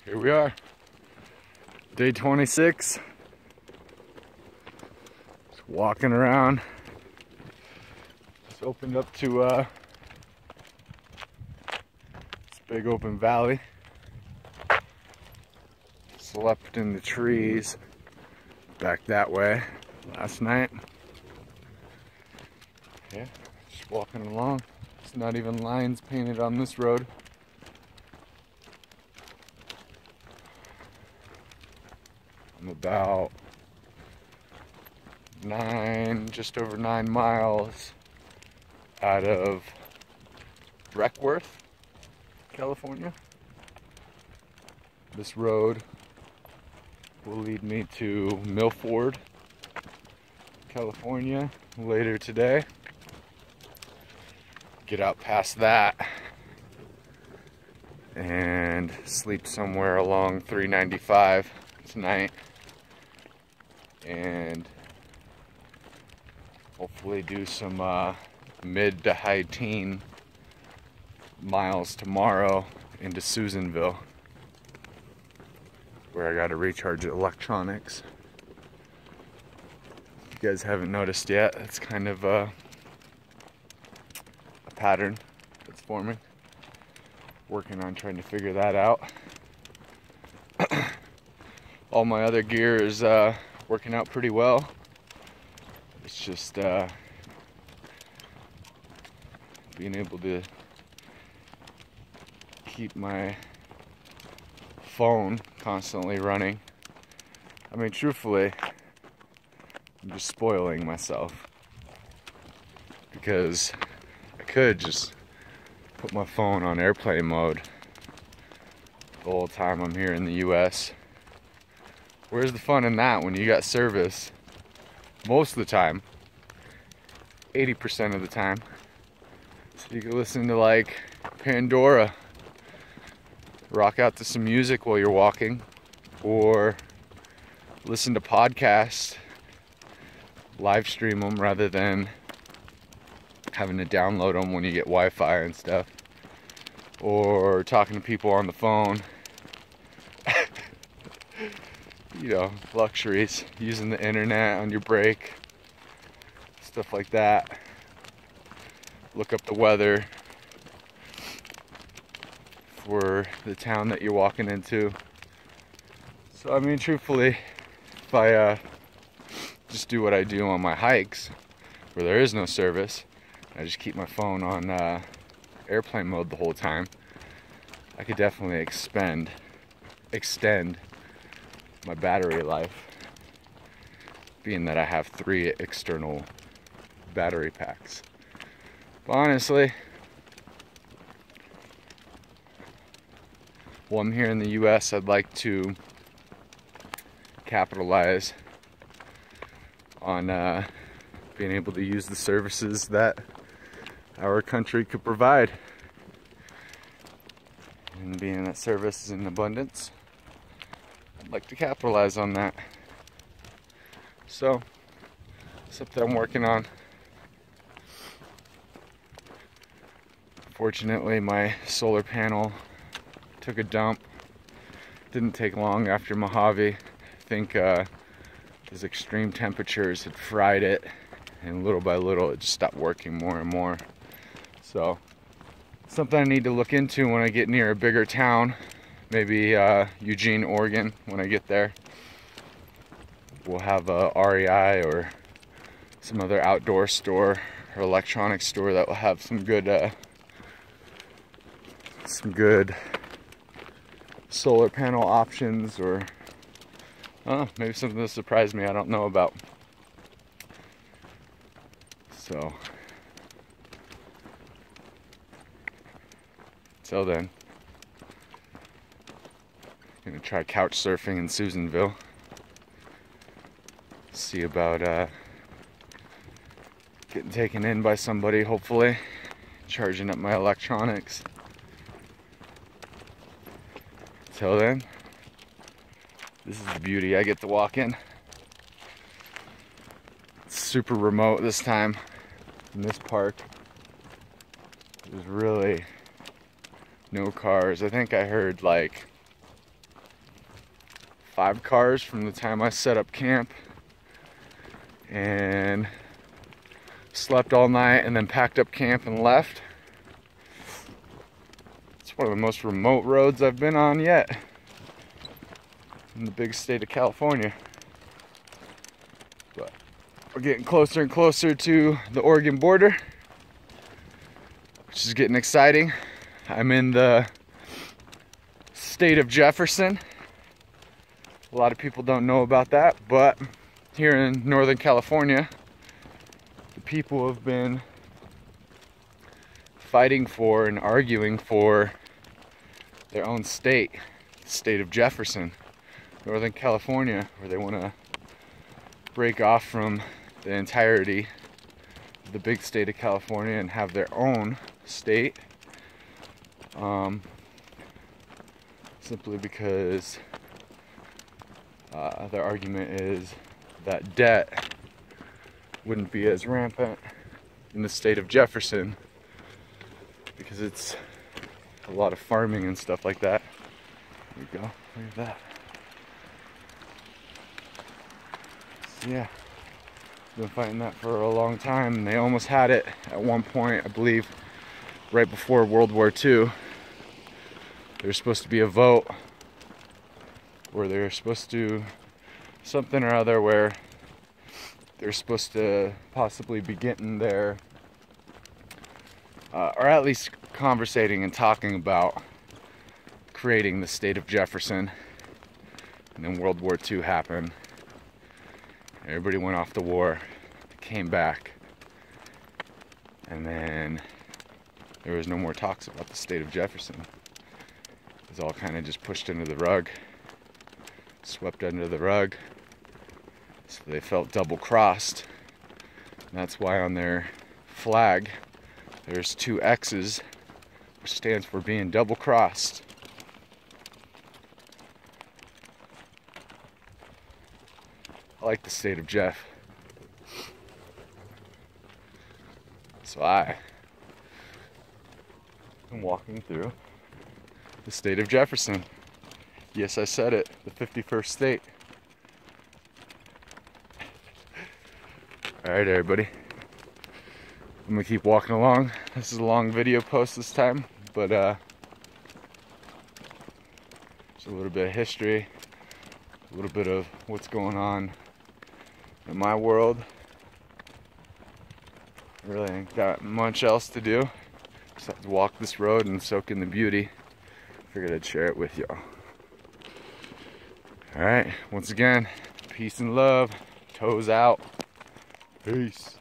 Here we are, day 26. Just walking around. Just opened up to this big open valley. Slept in the trees back that way last night. Yeah, just walking along. There's not even lines painted on this road. I'm about just over 9 miles out of Breckworth, California. This road will lead me to Milford, California later today. Get out past that and sleep somewhere along 395 tonight, and hopefully do some mid to high teen miles tomorrow into Susanville, where I gotta recharge electronics. If you guys haven't noticed yet, it's kind of a pattern that's forming. Working on trying to figure that out. All my other gear is working out pretty well. It's just being able to keep my phone constantly running. I mean, truthfully, I'm just spoiling myself, because I could just put my phone on airplane mode the whole time I'm here in the US. Where's the fun in that when you got service most of the time, 80% of the time? So you can listen to like Pandora, rock out to some music while you're walking, or listen to podcasts, live stream them rather than having to download them when you get Wi-Fi and stuff, or talking to people on the phone. You know, luxuries, using the internet on your break, stuff like that. Look up the weather for the town that you're walking into. So I mean, truthfully, if I just do what I do on my hikes where there is no service, I just keep my phone on airplane mode the whole time, I could definitely extend my battery life, being that I have 3 external battery packs. But honestly, while I'm here in the US, I'd like to capitalize on being able to use the services that our country could provide. And being that service is in abundance, I'd like to capitalize on that. So, something I'm working on. Fortunately, my solar panel took a dump. Didn't take long after Mojave. I think those extreme temperatures had fried it, and little by little it just stopped working more and more. So, something I need to look into when I get near a bigger town. Maybe Eugene, Oregon, when I get there. We'll have a REI or some other outdoor store or electronics store that will have some good solar panel options, or maybe something that surprised me I don't know about. So, till then, I'm gonna try couch surfing in Susanville. See about getting taken in by somebody, hopefully, charging up my electronics. Till then, this is the beauty I get to walk in. It's super remote this time in this park. There's really no cars. I think I heard like 5 cars from the time I set up camp and slept all night and then packed up camp and left. It's one of the most remote roads I've been on yet in the big state of California. But we're getting closer and closer to the Oregon border, which is getting exciting. I'm in the state of Jefferson. A lot of people don't know about that, but here in Northern California, the people have been fighting for and arguing for their own state, the state of Jefferson, Northern California, where they want to break off from the entirety of the big state of California and have their own state. Simply because their argument is that debt wouldn't be as rampant in the state of Jefferson because it's a lot of farming and stuff like that. There you go, look at that. So yeah, been fighting that for a long time, and they almost had it at one point, I believe, right before World War II. There's supposed to be a vote where they're supposed to, something or other, where they're supposed to possibly be getting their, or at least conversating and talking about creating the state of Jefferson. And then World War II happened. Everybody went off to war, came back, and then there was no more talks about the state of Jefferson. It was all kind of just pushed into the rug, swept under the rug, so they felt double-crossed. And that's why on their flag there's 2 X's, which stands for being double-crossed. I like the state of Jeff. So I'm walking through the state of Jefferson. Yes, I said it, the 51st state. Alright, everybody. I'm gonna keep walking along. This is a long video post this time, but just a little bit of history, a little bit of what's going on in my world. Really ain't got much else to do. Just have to walk this road and soak in the beauty. Figured I'd share it with y'all. Alright, once again, peace and love. Toes out. Peace.